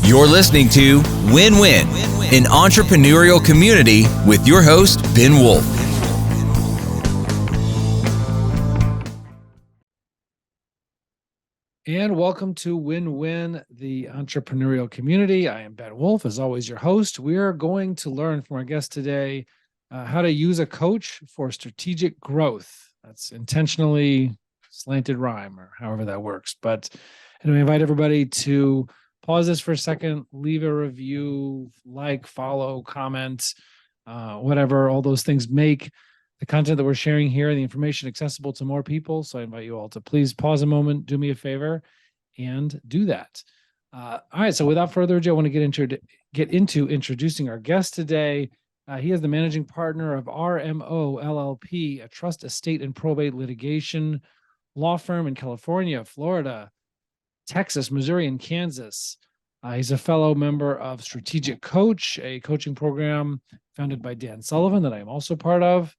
You're listening to Win-Win, an entrepreneurial community with your host, Ben Wolf. And welcome to Win-Win, the entrepreneurial community. I am Ben Wolf, as always, your host. We are going to learn from our guest today how to use a coach for strategic growth. That's intentionally slanted rhyme, or however that works. But anyway, I invite everybody to pause this for a second, leave a review, like, follow, comment, whatever. All those things make the content that we're sharing here and the information accessible to more people. So I invite you all to please pause a moment, do me a favor, and do that. All right. So without further ado, I want to get into introducing our guest today. He is the managing partner of RMO LLP, a trust, estate, and probate litigation law firm in California, Florida, Texas, Missouri, and Kansas. He's a fellow member of Strategic Coach, a coaching program founded by Dan Sullivan that I am also part of.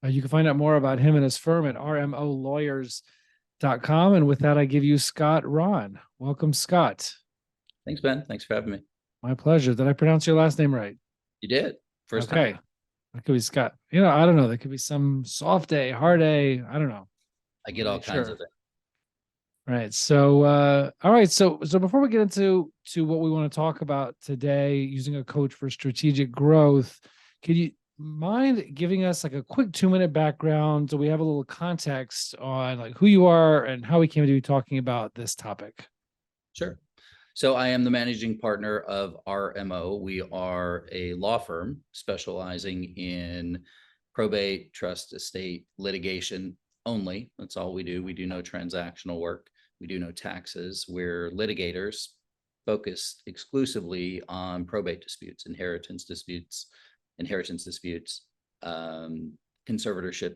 You can find out more about him and his firm at rmolawyers.com. And with that, I give you Scott Rahn. Welcome, Scott. Thanks, Ben. Thanks for having me. My pleasure. Did I pronounce your last name right? You did. First okay. time. That could be Scott. I don't know. There could be some soft A, hard A. I don't know. I get all kinds of it. Right. So, all right. So before we get into what we want to talk about today, using a coach for strategic growth, could you mind giving us like a quick 2-minute background so we have a little context on like who you are and how we came to be talking about this topic? Sure. So I am the managing partner of RMO. We are a law firm specializing in probate, trust, estate, litigation only. That's all we do. We do no transactional work. We do no taxes. We're litigators focused exclusively on probate disputes, inheritance disputes, conservatorships,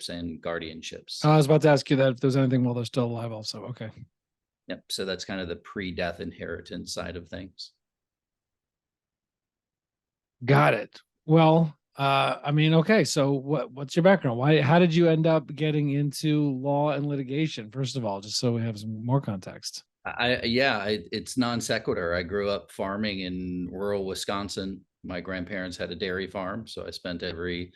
and guardianships. I was about to ask you that if there's anything while they're still alive also. Okay. Yep. So that's kind of the pre-death inheritance side of things. Got it. Well, okay. So what's your background? How did you end up getting into law and litigation? First of all, just so we have some more context. It's non sequitur. I grew up farming in rural Wisconsin. My grandparents had a dairy farm, so I spent every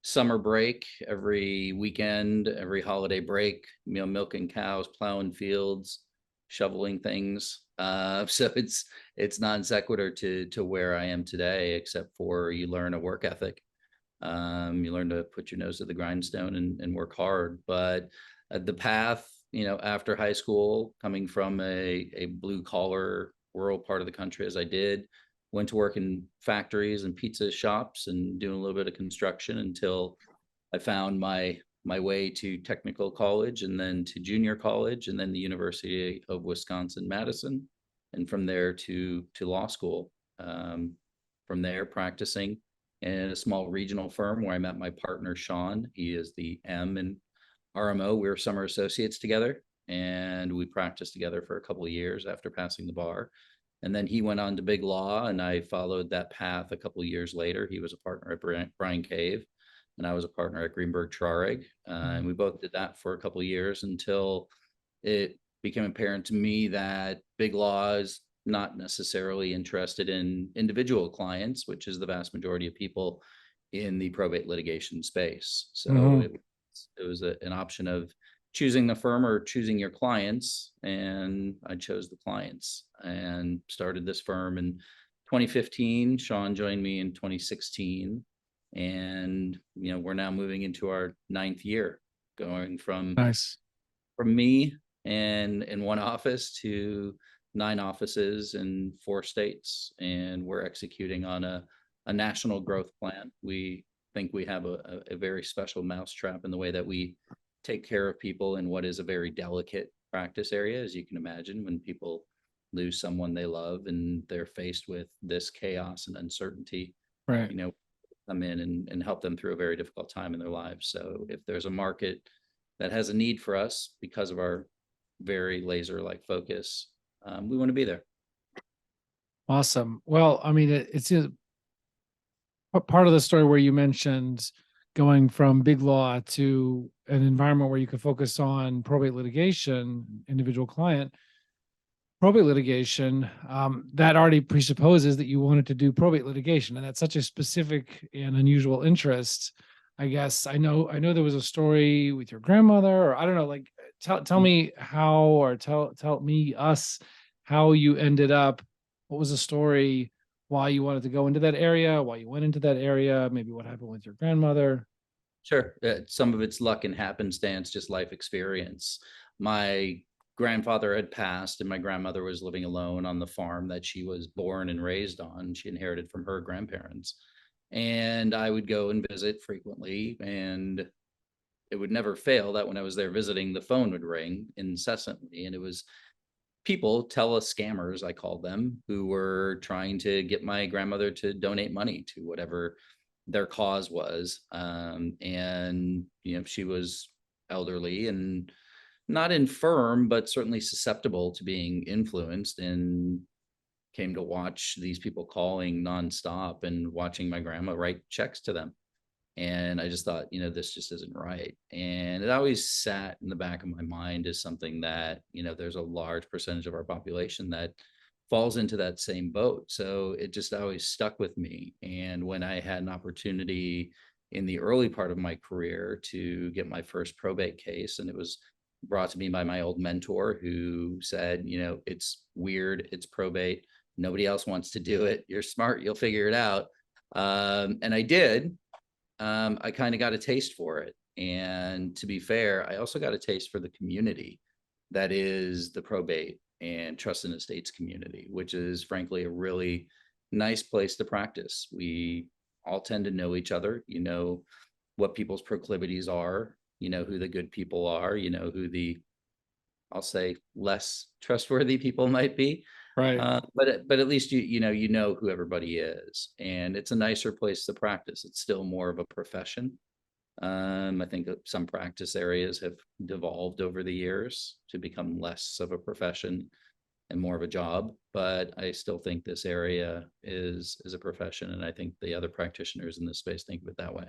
summer break, every weekend, every holiday break, milking cows, plowing fields, shoveling things. So it's non sequitur to where I am today, except for you learn a work ethic. You learn to put your nose to the grindstone and work hard. But the path, after high school, coming from a blue collar rural part of the country as I did, went to work in factories and pizza shops and doing a little bit of construction until I found my way to technical college, and then to junior college, and then the University of Wisconsin-Madison, and from there to law school. From there, practicing in a small regional firm where I met my partner, Sean. He is the M in RMO. We were summer associates together, and we practiced together for a couple of years after passing the bar. And then he went on to big law, and I followed that path a couple of years later. He was a partner at Bryan Cave, and I was a partner at Greenberg Traurig. And we both did that for a couple of years until it became apparent to me that big law is not necessarily interested in individual clients, which is the vast majority of people in the probate litigation space. So it was an option of choosing the firm or choosing your clients, and I chose the clients and started this firm in 2015. Sean joined me in 2016, and we're now moving into our 9th year, going from me and in one office to 9 offices in 4 states, and we're executing on a national growth plan. We think we have a very special mousetrap in the way that we take care of people in what is a very delicate practice area, as you can imagine, when people lose someone they love and they're faced with this chaos and uncertainty. Right. Come in and help them through a very difficult time in their lives. So if there's a market that has a need for us because of our very laser-like focus, we want to be there. Awesome. Well, it's part of the story where you mentioned going from big law to an environment where you could focus on probate litigation, individual client. probate litigation, that already presupposes that you wanted to do probate litigation, and that's such a specific and unusual interest. I guess I know there was a story with your grandmother, or I don't know, like tell me how, or tell me us how you ended up. What was the story? Why you wanted to go into that area? Why you went into that area? Maybe what happened with your grandmother? Sure. Some of it's luck and happenstance, just life experience. My grandfather had passed, and my grandmother was living alone on the farm that she was born and raised on. She inherited from her grandparents. And I would go and visit frequently, and it would never fail that when I was there visiting, the phone would ring incessantly. And it was people, tele-scammers, I called them, who were trying to get my grandmother to donate money to whatever their cause was. And, she was elderly and not infirm, but certainly susceptible to being influenced, and came to watch these people calling nonstop and watching my grandma write checks to them. And I just thought, this just isn't right. And it always sat in the back of my mind as something that, there's a large percentage of our population that falls into that same boat. So it just always stuck with me. And when I had an opportunity in the early part of my career to get my first probate case, and it was brought to me by my old mentor, who said, it's weird, it's probate, nobody else wants to do it, you're smart, you'll figure it out. And I did. I kind of got a taste for it. And to be fair, I also got a taste for the community that is the probate and trust and estates community, which is frankly a really nice place to practice. We all tend to know each other, what people's proclivities are, who the good people are, who the, I'll say, less trustworthy people might be. Right. But at least you know who everybody is, and it's a nicer place to practice. It's still more of a profession. I think that some practice areas have devolved over the years to become less of a profession and more of a job. But I still think this area is a profession, and I think the other practitioners in this space think of it that way.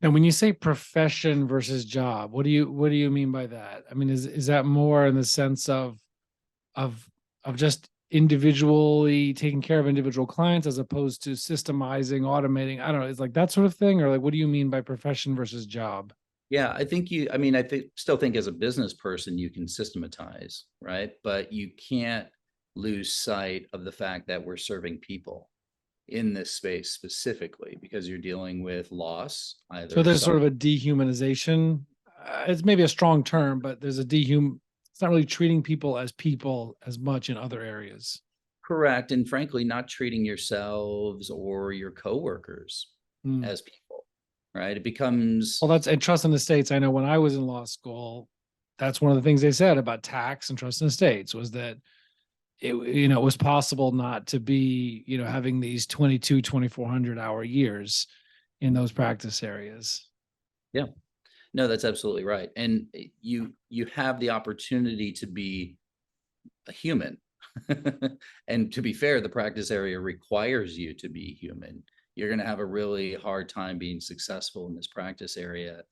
And when you say profession versus job, what do you mean by that? I mean, is that more in the sense of just individually taking care of individual clients as opposed to systemizing, automating? I don't know. It's like that sort of thing, or like, what do you mean by profession versus job? Yeah, I still think as a business person, you can systematize, right? But you can't lose sight of the fact that we're serving people in this space specifically, because you're dealing with loss. So there's sort of a dehumanization. It's maybe a strong term, but there's a it's not really treating people as much in other areas. Correct. And frankly, not treating yourselves or your coworkers as people, right? It becomes, well, and trust in the states. I know when I was in law school, that's one of the things they said about tax and trust in the states was that it was possible not to be, having these 2,400 hour years in those practice areas. Yeah, no, that's absolutely right. And you have the opportunity to be a human. And to be fair, the practice area requires you to be human. You're going to have a really hard time being successful in this practice area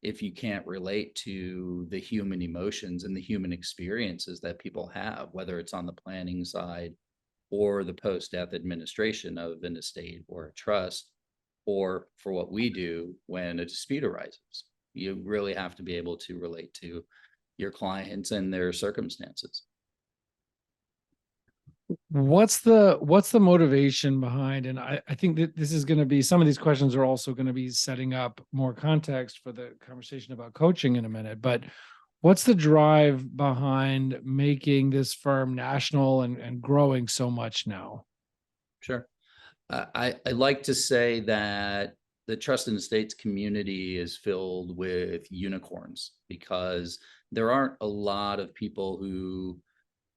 if you can't relate to the human emotions and the human experiences that people have, whether it's on the planning side or the post-death administration of an estate or a trust, or for what we do when a dispute arises. You really have to be able to relate to your clients and their circumstances. What's the motivation behind, and I think that this is going to be, some of these questions are also going to be setting up more context for the conversation about coaching in a minute, but what's the drive behind making this firm national and growing so much now? Sure. I like to say that the trust and estates community is filled with unicorns, because there aren't a lot of people who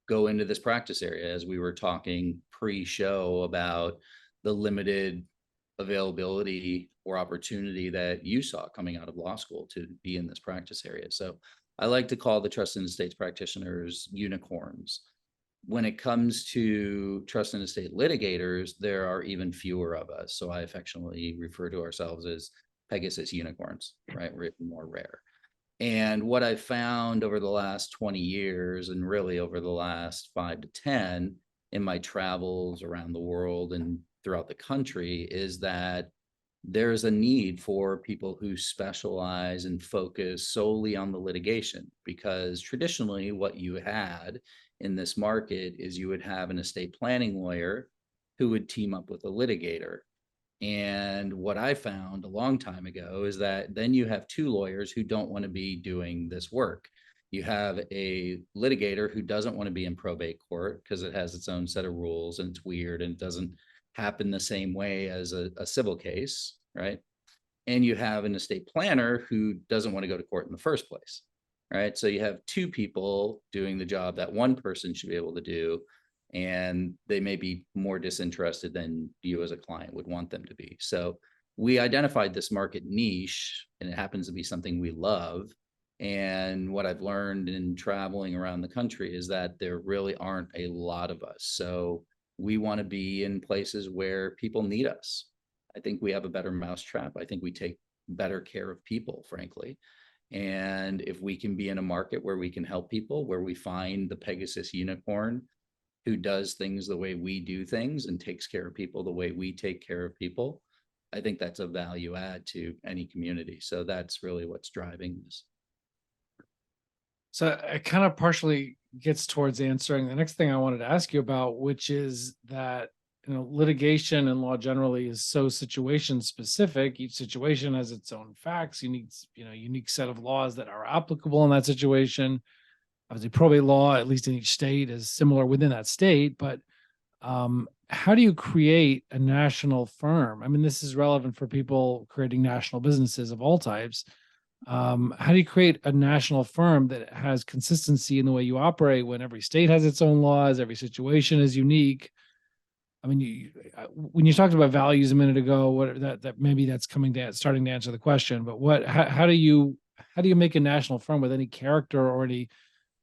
go into this practice area. As we were talking pre-show about the limited availability or opportunity that you saw coming out of law school to be in this practice area. So I like to call the trust and estates practitioners unicorns. When it comes to trust and estate litigators, there are even fewer of us. So I affectionately refer to ourselves as Pegasus unicorns, right? We're more rare. And what I found over the last 20 years, and really over the last 5 to 10 in my travels around the world and throughout the country, is that there's a need for people who specialize and focus solely on the litigation, because traditionally what you had in this market is you would have an estate planning lawyer who would team up with a litigator. And what I found a long time ago is that then you have two lawyers who don't want to be doing this work. You have a litigator who doesn't want to be in probate court because it has its own set of rules and it's weird and it doesn't happen the same way as a civil case, right? And you have an estate planner who doesn't want to go to court in the first place, right? So you have two people doing the job that one person should be able to do, and they may be more disinterested than you as a client would want them to be. So we identified this market niche, and it happens to be something we love. And what I've learned in traveling around the country is that there really aren't a lot of us. So we want to be in places where people need us. I think we have a better mousetrap. I think we take better care of people, frankly. And if we can be in a market where we can help people, where we find the Pegasus unicorn who does things the way we do things and takes care of people the way we take care of people, I think that's a value add to any community. So that's really what's driving this. So it kind of partially gets towards answering the next thing I wanted to ask you about, which is that, litigation and law generally is so situation specific. Each situation has its own facts, unique set of laws that are applicable in that situation. Obviously, probate law, at least in each state, is similar within that state. But how do you create a national firm? I mean, this is relevant for people creating national businesses of all types. How do you create a national firm that has consistency in the way you operate when every state has its own laws, every situation is unique? I mean, when you talked about values a minute ago, that maybe that's starting to answer the question. But how do you make a national firm with any character or any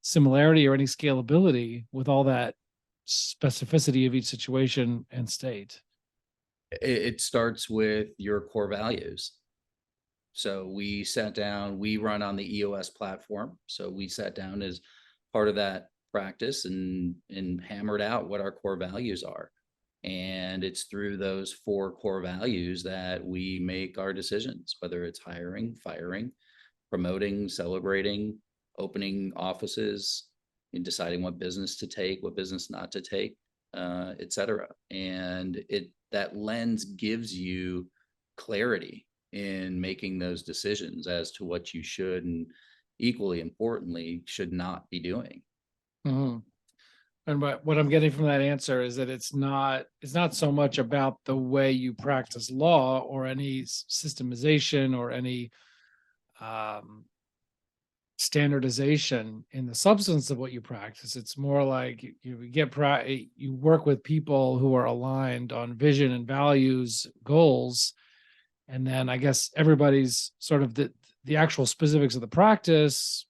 similarity or any scalability with all that specificity of each situation and state? It starts with your core values. So we sat down, we run on the EOS platform. So we sat down as part of that practice and hammered out what our core values are. And it's through those 4 core values that we make our decisions, whether it's hiring, firing, promoting, celebrating, opening offices, and deciding what business to take, what business not to take, et cetera. And that lens gives you clarity in making those decisions as to what you should and, equally importantly, should not be doing. Mm-hmm. And what I'm getting from that answer is that it's not so much about the way you practice law or any systemization or any standardization in the substance of what you practice. It's more like you work with people who are aligned on vision and values, goals, and then I guess everybody's sort of the actual specifics of the practice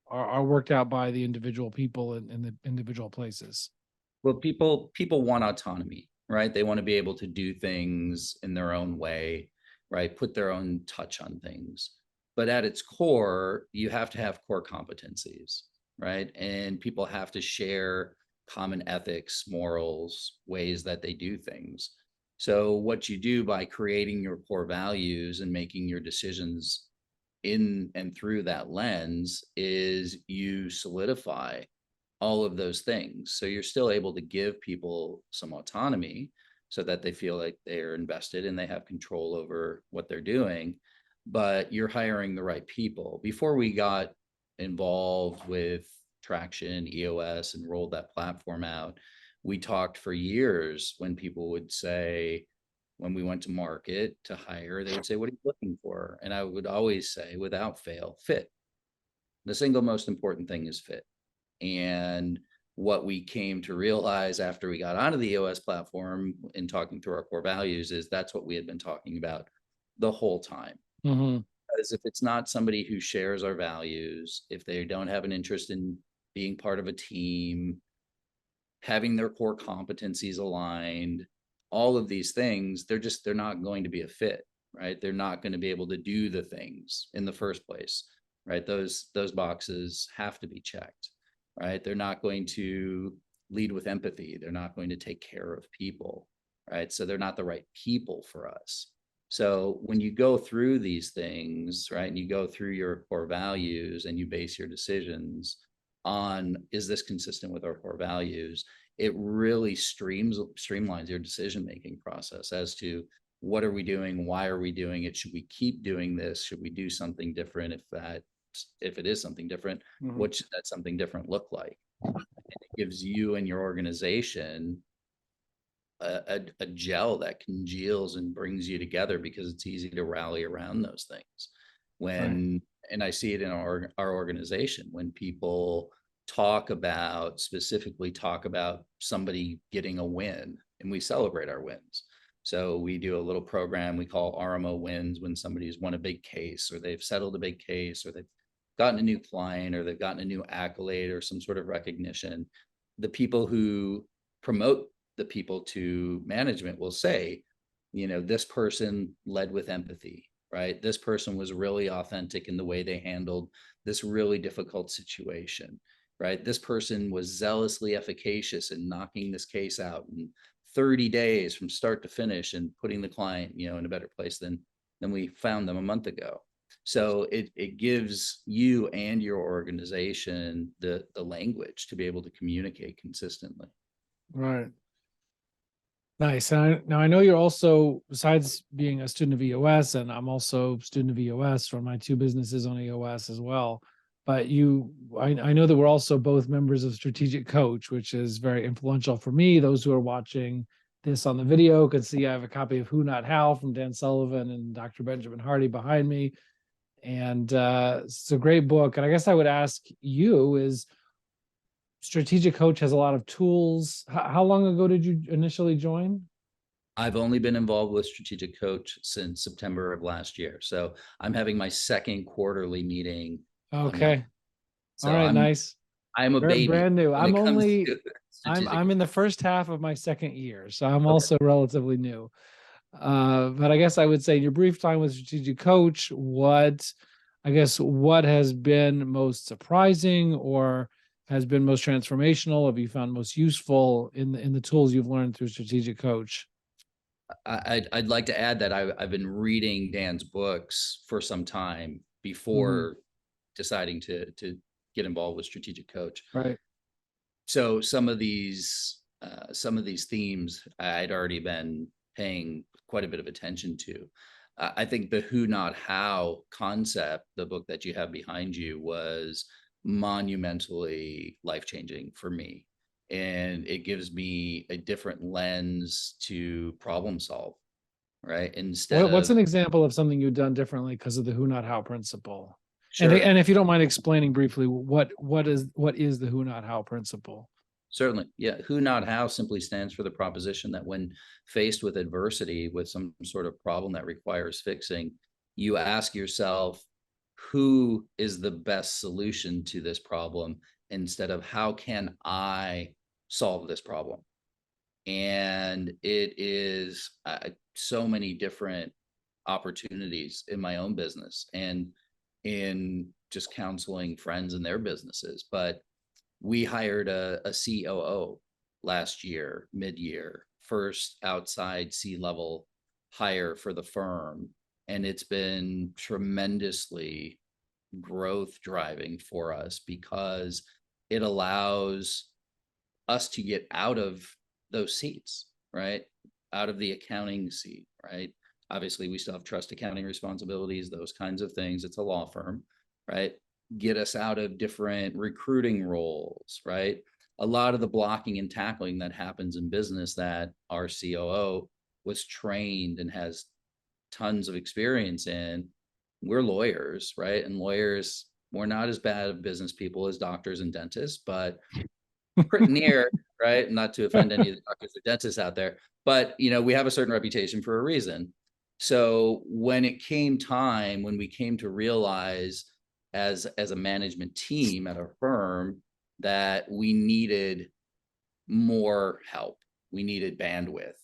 are worked out by the individual people in the individual places. Well, people want autonomy, right? They want to be able to do things in their own way, right? Put their own touch on things. But at its core, you have to have core competencies, right? And people have to share common ethics, morals, ways that they do things. So what you do by creating your core values and making your decisions in and through that lens is you solidify all of those things. So you're still able to give people some autonomy so that they feel like they're invested and they have control over what they're doing, but you're hiring the right people. Before we got involved with Traction, EOS, and rolled that platform out, we talked for years when people would say, when we went to market to hire, they would say, what are you looking for? And I would always say, without fail, fit. The single most important thing is fit. And what we came to realize after we got onto the EOS platform and talking through our core values is that's what we had been talking about the whole time. Mm-hmm. Because if it's not somebody who shares our values, if they don't have an interest in being part of a team, having their core competencies aligned, all of these things, they're not going to be a fit, right? They're not going to be able to do the things in the first place. right? Those boxes have to be checked, right? They're not going to lead with empathy. They're not going to take care of people, right? So they're not the right people for us. So when you go through these things, right, and you go through your core values and you base your decisions on, is this consistent with our core values? It really streamlines your decision-making process as to what are we doing? Why are we doing it? Should we keep doing this? Should we do something different? If it is something different, what should that something different look like? And it gives you and your organization a gel that congeals and brings you together, because it's easy to rally around those things. And I see it in our organization when people specifically talk about somebody getting a win, and we celebrate our wins. So we do a little program we call RMO wins, when somebody's won a big case, or they've settled a big case, or they've gotten a new client, or they've gotten a new accolade or some sort of recognition. The people who promote the people to management will say, this person led with empathy, right? This person was really authentic in the way they handled this really difficult situation, right? This person was zealously efficacious in knocking this case out in 30 days from start to finish, and putting the client, in a better place than we found them a month ago. So it gives you and your organization the language to be able to communicate consistently. Right. Nice. Now I know you're also, besides being a student of EOS, and I'm also a student of EOS from my two businesses on EOS as well. But I know that we're also both members of Strategic Coach, which is very influential for me. Those who are watching this on the video could see I have a copy of Who Not How from Dan Sullivan and Dr. Benjamin Hardy behind me. And it's a great book. And I guess I would ask you, is Strategic Coach has a lot of tools. How long ago did you initially join? I've only been involved with Strategic Coach since September of last year. So I'm having my second quarterly meeting. Okay. So All right. Nice. I'm a Very baby. brand new. I'm I'm in the first half of my second year, so I'm also relatively new. But I guess I would say in your brief time with Strategic Coach, what has been most surprising or has been most transformational? Have you found most useful in the tools you've learned through Strategic Coach? I'd like to add that I've been reading Dan's books for some time before deciding to get involved with Strategic Coach. Right. So some of these themes I'd already been paying quite a bit of attention to. I think the Who Not How concept, the book that you have behind you, was monumentally life-changing for me. And it gives me a different lens to problem solve, right? What's an example of something you've done differently because of the Who Not How principle? Sure. And if you don't mind explaining briefly, what is the Who Not How principle? Certainly. Yeah. Who Not How simply stands for the proposition that when faced with adversity, with some sort of problem that requires fixing, you ask yourself, who is the best solution to this problem, instead of how can I solve this problem? And it is so many different opportunities in my own business and in just counseling friends in their businesses. But we hired a COO last year, mid-year, first outside C-level hire for the firm. And it's been tremendously growth driving for us, because it allows us to get out of those seats, right? Out of the accounting seat, right? Obviously, we still have trust accounting responsibilities, those kinds of things. It's a law firm, right? Get us out of different recruiting roles, right? A lot of the blocking and tackling that happens in business that our COO was trained and has tons of experience in. We're lawyers, right? And lawyers, we're not as bad of business people as doctors and dentists, but pretty near, right? Not to offend any of the doctors or dentists out there, but we have a certain reputation for a reason. So when it came time, when we came to realize as a management team at our firm that we needed more help, we needed bandwidth,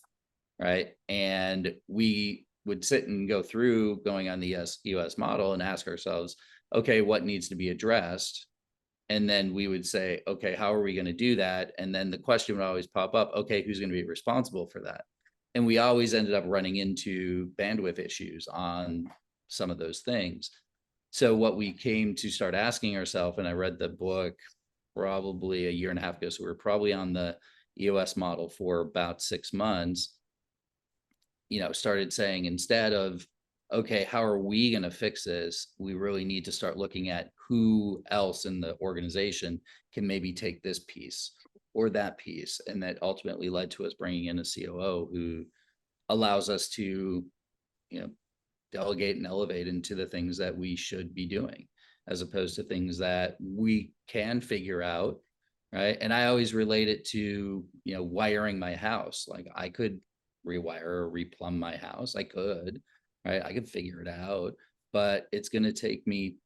right? And we would sit and go through going on the EOS model and ask ourselves, okay, what needs to be addressed? And then we would say, okay, how are we going to do that? And then the question would always pop up, okay, who's going to be responsible for that? And we always ended up running into bandwidth issues on some of those things. So what we came to start asking ourselves, and I read the book probably a year and a half ago, so we were probably on the EOS model for about 6 months, started saying, instead of, okay, how are we going to fix this? We really need to start looking at who else in the organization can maybe take this piece or that piece. And that ultimately led to us bringing in a COO who allows us to, delegate and elevate into the things that we should be doing, as opposed to things that we can figure out. Right. And I always relate it to, wiring my house. Like, I could rewire or replumb my house. I could, right? I could figure it out, but it's going to take me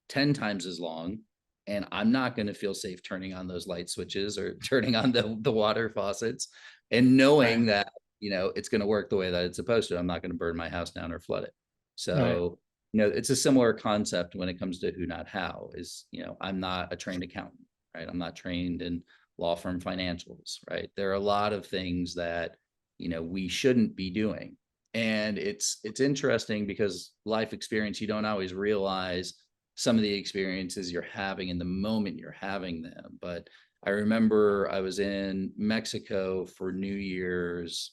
10 times as long. And I'm not going to feel safe turning on those light switches or turning on the water faucets and knowing that, it's going to work the way that it's supposed to. I'm not going to burn my house down or flood it. So, it's a similar concept when it comes to who, not how. Is, I'm not a trained accountant, right? I'm not trained in law firm financials, right? There are a lot of things that, we shouldn't be doing. And it's interesting because life experience, you don't always realize some of the experiences you're having in the moment you're having them. But I remember I was in Mexico for New Year's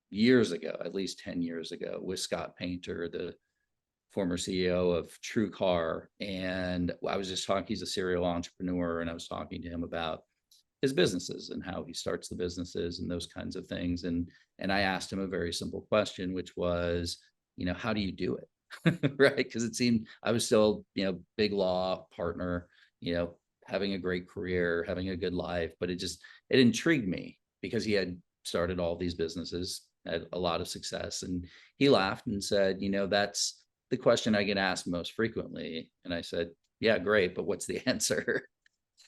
years ago, at least 10 years ago, with Scott Painter, the former CEO of True Car. And I was just talking, he's a serial entrepreneur, and I was talking to him about his businesses and how he starts the businesses and those kinds of things. And I asked him a very simple question, which was, how do you do it? Right? Because it seemed I was still, big law partner, having a great career, having a good life, but it intrigued me because he had started all these businesses, had a lot of success. And he laughed and said, that's the question I get asked most frequently. And I said, yeah, great, but what's the answer?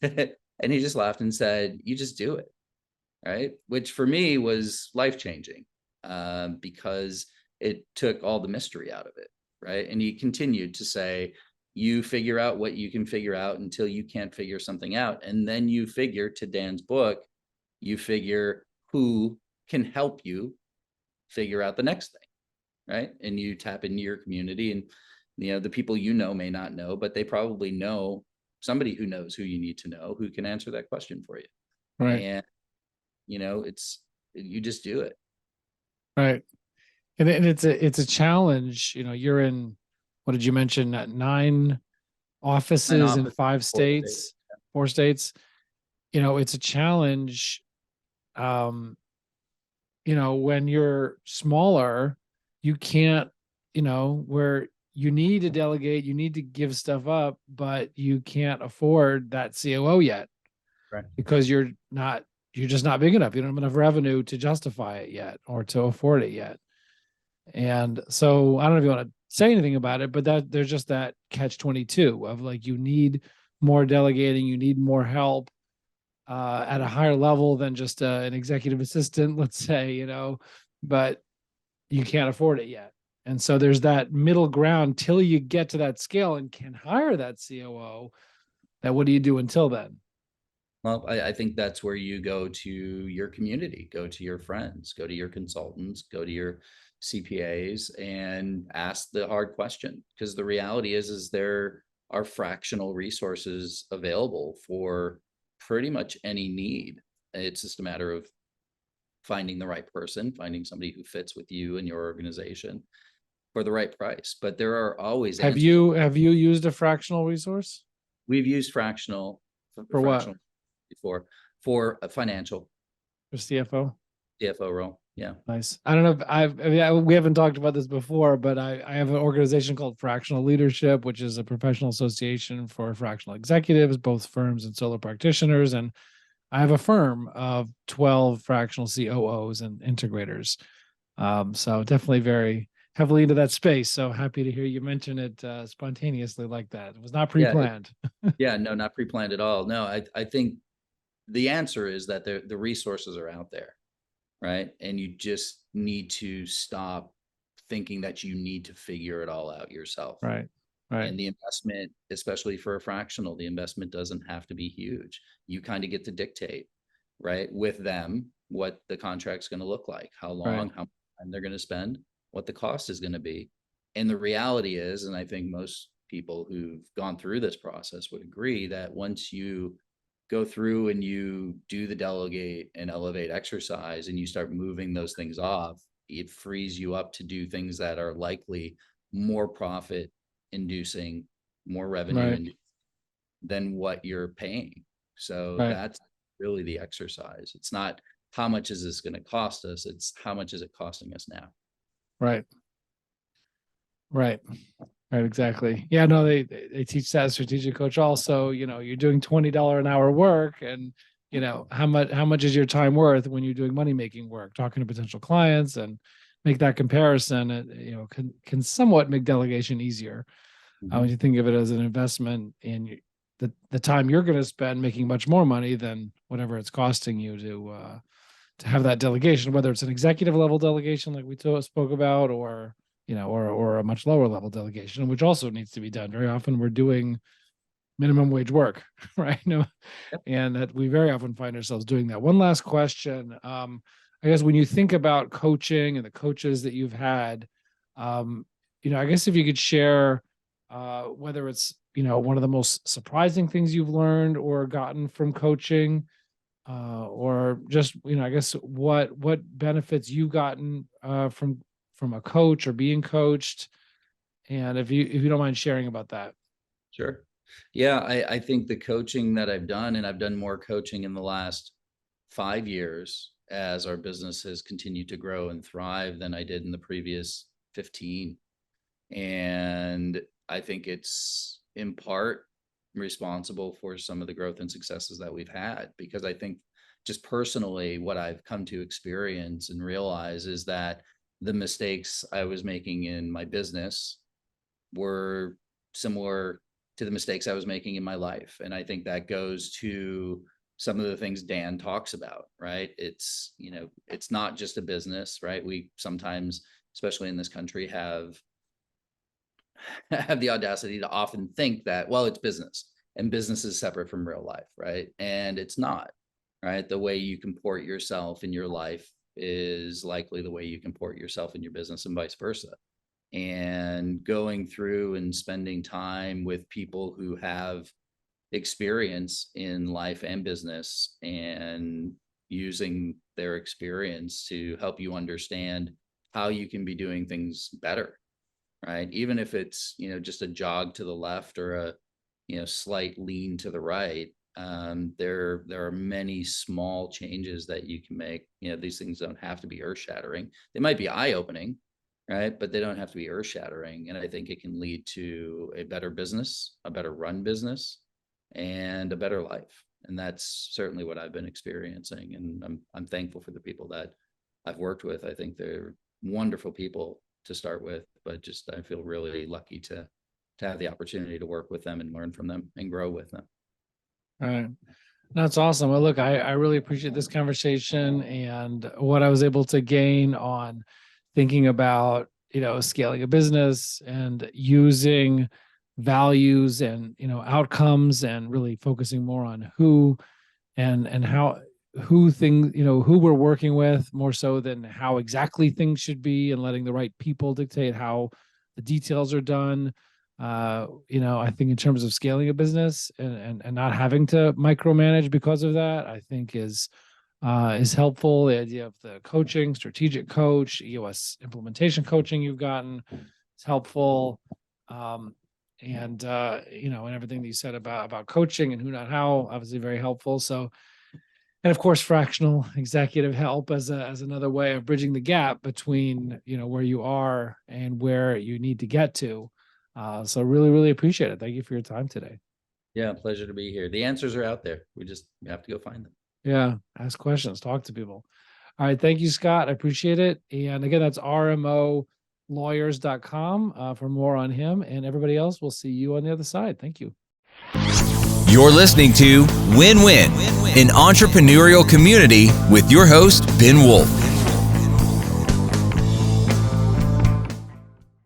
And he just laughed and said, you just do it. Right. Which for me was life-changing, because it took all the mystery out of it. Right. And he continued to say, you figure out what you can figure out until you can't figure something out. And then you figure, to Dan's book, you figure who can help you figure out the next thing. Right. And you tap into your community, and, the people may not know, but they probably know somebody who knows who you need to know, who can answer that question for you. Right. And, you just do it. Right. And it's a challenge. You're in, what did you mention? 9 offices in 5 states, 4 states. It's a challenge. When you're smaller, you can't, where you need to delegate, you need to give stuff up, but you can't afford that COO yet. Right. Because you're just not big enough. You don't have enough revenue to justify it yet or to afford it yet. And so I don't know if you want to say anything about it, but that there's just that catch-22 of, like, you need more delegating, you need more help at a higher level than just an executive assistant, let's say, but you can't afford it yet. And so there's that middle ground till you get to that scale and can hire that COO. What do you do until then? Well, I think that's where you go to your community, go to your friends, go to your consultants, go to your CPAs and ask the hard question. Because the reality is there are fractional resources available for pretty much any need. It's just a matter of finding the right person, finding somebody who fits with you and your organization for the right price. But there are always Have you used a fractional resource? We've used fractional for what? Before, for a financial, For CFO role. Yeah. Nice. I don't know if we haven't talked about this before, but I have an organization called Fractional Leadership, which is a professional association for fractional executives, both firms and solo practitioners. And I have a firm of 12 fractional COOs and integrators. So definitely very heavily into that space. So happy to hear you mention it spontaneously like that. It was not pre-planned. Yeah, no, not pre-planned at all. No, I think the answer is that the resources are out there, right? And you just need to stop thinking that you need to figure it all out yourself. Right. Right. And the investment, especially for a fractional, the investment doesn't have to be huge. You kind of get to dictate, right, with them what the contract's going to look like, how long, how much time they're going to spend, what the cost is going to be. And the reality is, and I think most people who've gone through this process would agree, that once you go through and you do the delegate and elevate exercise and you start moving those things off, it frees you up to do things that are likely more profit inducing, more revenue than what you're paying. So that's really the exercise. It's not how much is this going to cost us, it's how much is it costing us now. Right, exactly. Yeah, no, they teach that strategic coach also. You're doing $20 an hour work, and how much is your time worth when you're doing money making work, talking to potential clients, and make that comparison. It can somewhat make delegation easier when you think of it as an investment in the time you're going to spend making much more money than whatever it's costing you to have that delegation, whether it's an executive level delegation like we spoke about, or a much lower level delegation, which also needs to be done. Very often we're doing minimum wage work, right? And that we very often find ourselves doing that. One last question. I guess when you think about coaching and the coaches that you've had, I guess if you could share whether it's, one of the most surprising things you've learned or gotten from coaching, or just, I guess what benefits you've gotten from a coach or being coached. And if you don't mind sharing about that. Sure. Yeah, I think the coaching that I've done, and I've done more coaching in the last 5 years as our business has continued to grow and thrive than I did in the previous 15. And I think it's in part responsible for some of the growth and successes that we've had, because I think just personally what I've come to experience and realize is that the mistakes I was making in my business were similar to the mistakes I was making in my life. And I think that goes to some of the things Dan talks about, right? It's, it's not just a business, right? We sometimes, especially in this country, have the audacity to often think that, well, it's business and business is separate from real life, right? And it's not, right? The way you comport yourself in your life is likely the way you comport yourself in your business, and vice versa. And going through and spending time with people who have experience in life and business, and using their experience to help you understand how you can be doing things better, right? Even if it's, just a jog to the left or a, slight lean to the right. There are many small changes that you can make. These things don't have to be earth shattering. They might be eye opening, right? But they don't have to be earth shattering. And I think it can lead to a better business, a better run business, and a better life. And that's certainly what I've been experiencing. And I'm thankful for the people that I've worked with. I think they're wonderful people to start with, but just, I feel really lucky to have the opportunity to work with them and learn from them and grow with them. All right. That's awesome. Well, look, I really appreciate this conversation and what I was able to gain on thinking about, scaling a business and using values and, outcomes, and really focusing more on who and how, who we're working with more so than how exactly things should be, and letting the right people dictate how the details are done. I think in terms of scaling a business and not having to micromanage because of that, I think is helpful. The idea of the coaching, strategic coach, EOS implementation coaching you've gotten is helpful. And everything that you said about coaching and who, not how, obviously very helpful. So, and of course, fractional executive help as another way of bridging the gap between, where you are and where you need to get to. So really, really appreciate it. Thank you for your time today. Yeah, pleasure to be here. The answers are out there. We have to go find them. Yeah. Ask questions, talk to people. All right. Thank you, Scott. I appreciate it. And again, that's rmolawyers.com for more on him, and everybody else. We'll see you on the other side. Thank you. You're listening to Win Win, an entrepreneurial community with your host, Ben Wolf.